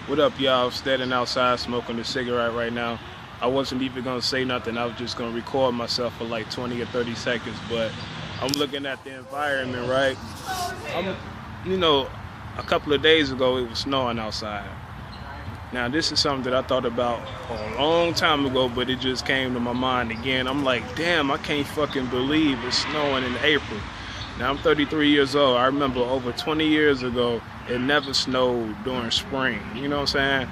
What up, y'all? Standing outside smoking a cigarette right now. I wasn't even gonna say nothing. I was just gonna record myself for like 20 or 30 seconds, but I'm looking at the environment, right? A couple of days ago it was snowing outside. Now this is something that I thought about a long time ago, but it just came to my mind again. I'm like, damn, I can't fucking believe it's snowing in April. Now I'm 33 years old. I remember over 20 years ago, it never snowed during spring. You know what I'm saying?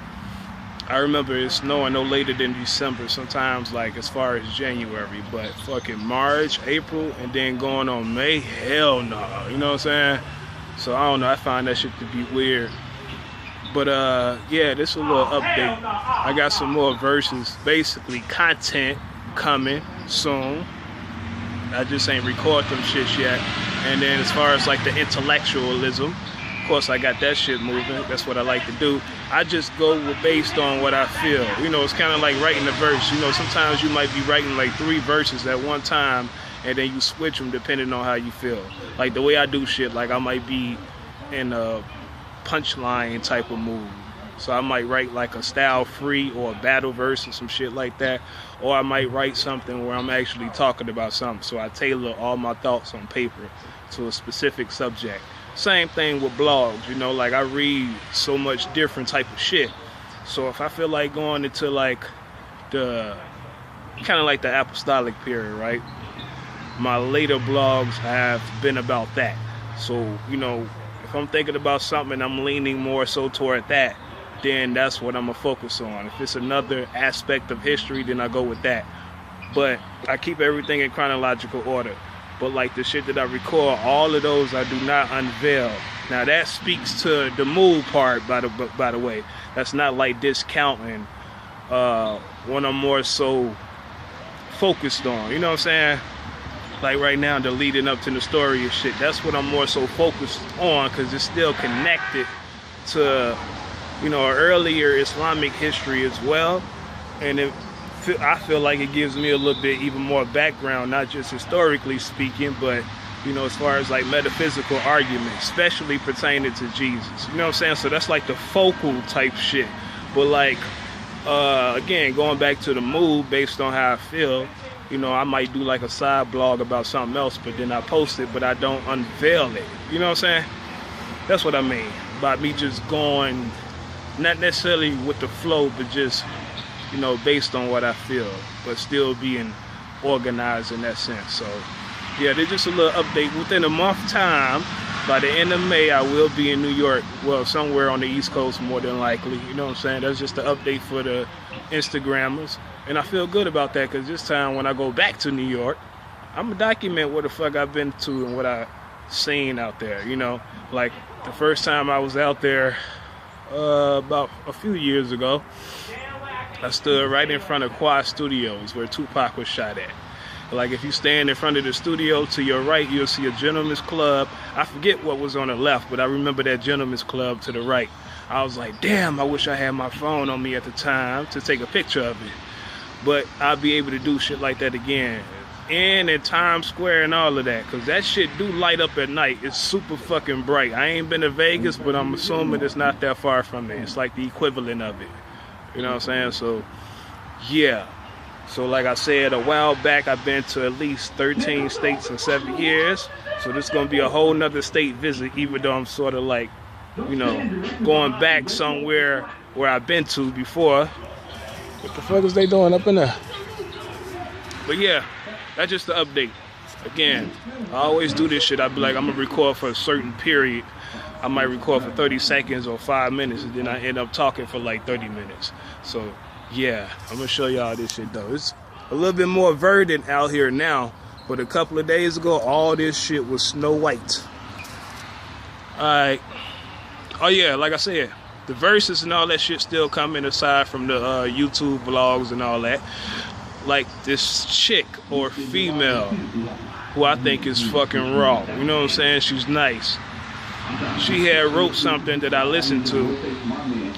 I remember it snowing no later than December, sometimes like as far as January, but fucking March, April, and then going on May, hell no. You know what I'm saying? So I don't know, I find that shit to be weird. But yeah, this is a little update. I got some more verses, basically content coming soon. I just ain't record them shits yet. And then as far as like the intellectualism, of course I got that shit moving. That's what I like to do. I just go based on what I feel. You know, it's kind of like writing a verse. You know, sometimes you might be writing like 3 verses at one time, and then you switch them depending on how you feel. Like the way I do shit, like I might be in a punchline type of mood. So I might write like a style free or a battle verse or some shit like that. Or I might write something where I'm actually talking about something. So I tailor all my thoughts on paper to a specific subject. Same thing with blogs, you know, like I read so much different type of shit. So if I feel like going into like the kind of like the apostolic period, right? My later blogs have been about that. So, you know, if I'm thinking about something and I'm leaning more so toward that, then that's what I'm gonna focus on. If it's another aspect of history, then I go with that. But I keep everything in chronological order. But like the shit that I record, all of those I do not unveil. Now that speaks to the mood part, by the way. That's not like discounting what I'm more so focused on. You know what I'm saying? Like right now, the leading up to the story and shit. That's what I'm more so focused on, because it's still connected to, you know, earlier Islamic history as well. And I feel like it gives me a little bit even more background, not just historically speaking, but, you know, as far as like metaphysical arguments, especially pertaining to Jesus. You know what I'm saying? So that's like the focal type shit. But like, again, going back to the mood based on how I feel, you know, I might do like a side blog about something else, but then I post it, but I don't unveil it. You know what I'm saying? That's what I mean by me just going, not necessarily with the flow, but just, you know, based on what I feel, but still being organized in that sense. So yeah, there's just a little update. Within a month time, by the end of May, I will be in New York. Well, somewhere on the East Coast, more than likely. You know what I'm saying? That's just the update for the Instagrammers. And I feel good about that, because this time when I go back to New York, I'm gonna document what the fuck I've been to and what I've seen out there. You know, like the first time I was out there about a few years ago, I stood right in front of Quad Studios where Tupac was shot at. Like if you stand in front of the studio, to your right you'll see a gentleman's club. I forget what was on the left, but I remember that gentleman's club to the right. I was like, damn, I wish I had my phone on me at the time to take a picture of it. But I'll be able to do shit like that again. And in Times Square and all of that, because that shit do light up at night. It's super fucking bright. I ain't been to Vegas, but I'm assuming it's not that far from it. It's like the equivalent of it. You know what I'm saying? So yeah. So like I said, a while back, I've been to at least 13 states in 7 years. So this is going to be a whole nother state visit, even though I'm sort of like, you know, going back somewhere where I've been to before. What the fuck is they doing up in there? But yeah, that's just the update. Again, I always do this shit. I be like, I'm going to record for a certain period. I might record for 30 seconds or 5 minutes, and then I end up talking for like 30 minutes. So yeah, I'm gonna show y'all this shit though. It's a little bit more verdant out here now, but a couple of days ago, all this shit was snow white. Alright. Oh yeah, like I said, the verses and all that shit still coming, aside from the YouTube vlogs and all that. Like this chick or female who I think is fucking raw. You know what I'm saying? She's nice. She had wrote something that I listened to,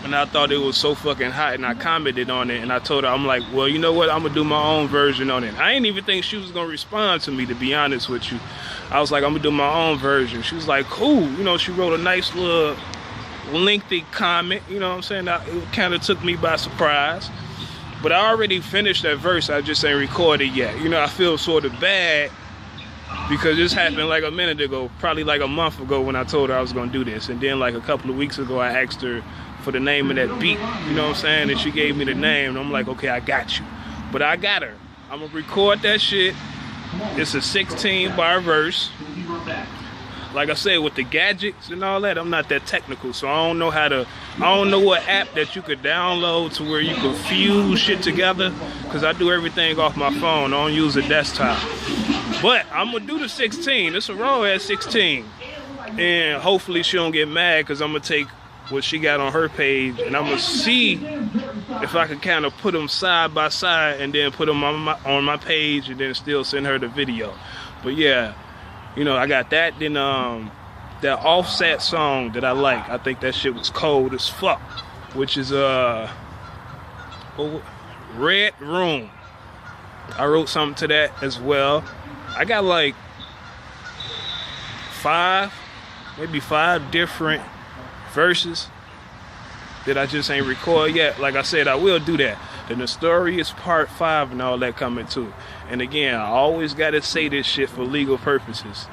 and I thought it was so fucking hot, and I commented on it, and I told her, I'm like, well, you know what, I'm gonna do my own version on it. I didn't even think she was gonna respond to me, to be honest with you. I was like, I'm gonna do my own version. She was like, cool. You know, she wrote a nice little lengthy comment, you know what I'm saying? It kind of took me by surprise. But I already finished that verse, I just ain't recorded yet. You know, I feel sort of bad because this happened like a minute ago, probably like a month ago when I told her I was gonna do this. And then like a couple of weeks ago, I asked her for the name of that beat, you know what I'm saying? And she gave me the name, and I'm like, okay, I got you. But I got her. I'm gonna record that shit. It's a 16-bar verse. Like I said, with the gadgets and all that, I'm not that technical, so I don't know what app that you could download to where you can fuse shit together, because I do everything off my phone. I don't use a desktop. But I'm gonna do the 16. It's a raw ass 16. And hopefully she don't get mad, because I'm gonna take what she got on her page and I'm gonna see if I can kind of put them side by side and then put them on my page and then still send her the video. But yeah, you know, I got that. Then that Offset song that I like, I think that shit was cold as fuck, which is Red Room. I wrote something to that as well. I got like maybe five different verses that I just ain't record yet. Like I said, I will do that. Then the story is part 5 and all that coming too. And again, I always gotta say this shit for legal purposes.